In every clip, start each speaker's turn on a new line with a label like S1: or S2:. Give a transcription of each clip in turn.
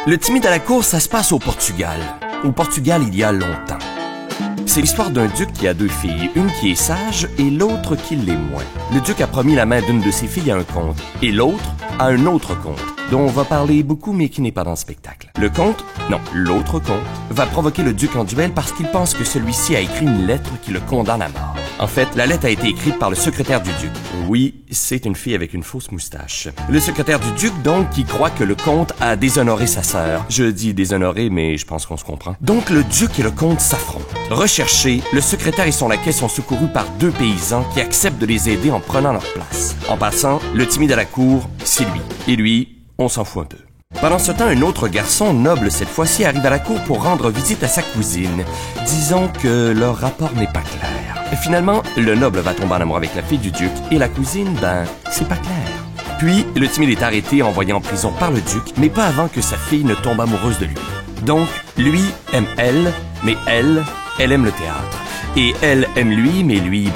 S1: Le timide à la cour, ça se passe au Portugal. Au Portugal, il y a longtemps. C'est l'histoire d'un duc qui a deux filles, une qui est sage et l'autre qui l'est moins. Le duc a promis la main d'une de ses filles à un comte, et l'autre à un autre comte, dont on va parler beaucoup mais qui n'est pas dans le spectacle. Le comte, non, l'autre comte, va provoquer le duc en duel parce qu'il pense que celui-ci a écrit une lettre qui le condamne à mort. En fait, la lettre a été écrite par le secrétaire du duc. Oui, c'est une fille avec une fausse moustache. Le secrétaire du duc, donc, qui croit que le comte a déshonoré sa sœur. Je dis déshonoré, mais je pense qu'on se comprend. Donc, le duc et le comte s'affrontent. Recherchés, le secrétaire et son laquais sont secourus par deux paysans qui acceptent de les aider en prenant leur place. En passant, le timide à la cour, c'est lui. Et lui, on s'en fout un peu. Pendant ce temps, un autre garçon, noble cette fois-ci, arrive à la cour pour rendre visite à sa cousine. Disons que leur rapport n'est pas clair. Finalement, le noble va tomber en amour avec la fille du duc, et la cousine, c'est pas clair. Puis, le timide est arrêté et envoyé en prison par le duc, mais pas avant que sa fille ne tombe amoureuse de lui. Donc, lui aime elle, mais elle aime le théâtre. Et elle aime lui, mais lui,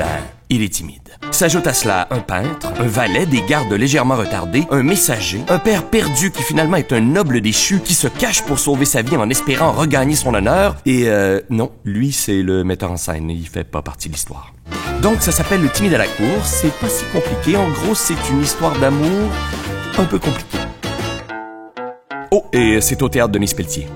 S1: il est timide. S'ajoute à cela un peintre, un valet, des gardes légèrement retardés, un messager, un père perdu qui finalement est un noble déchu qui se cache pour sauver sa vie en espérant regagner son honneur. Et non, lui c'est le metteur en scène, il fait pas partie de l'histoire. Donc ça s'appelle Le timide à la cour, c'est pas si compliqué, en gros c'est une histoire d'amour un peu compliquée. Oh, et c'est au théâtre de Miss Pelletier.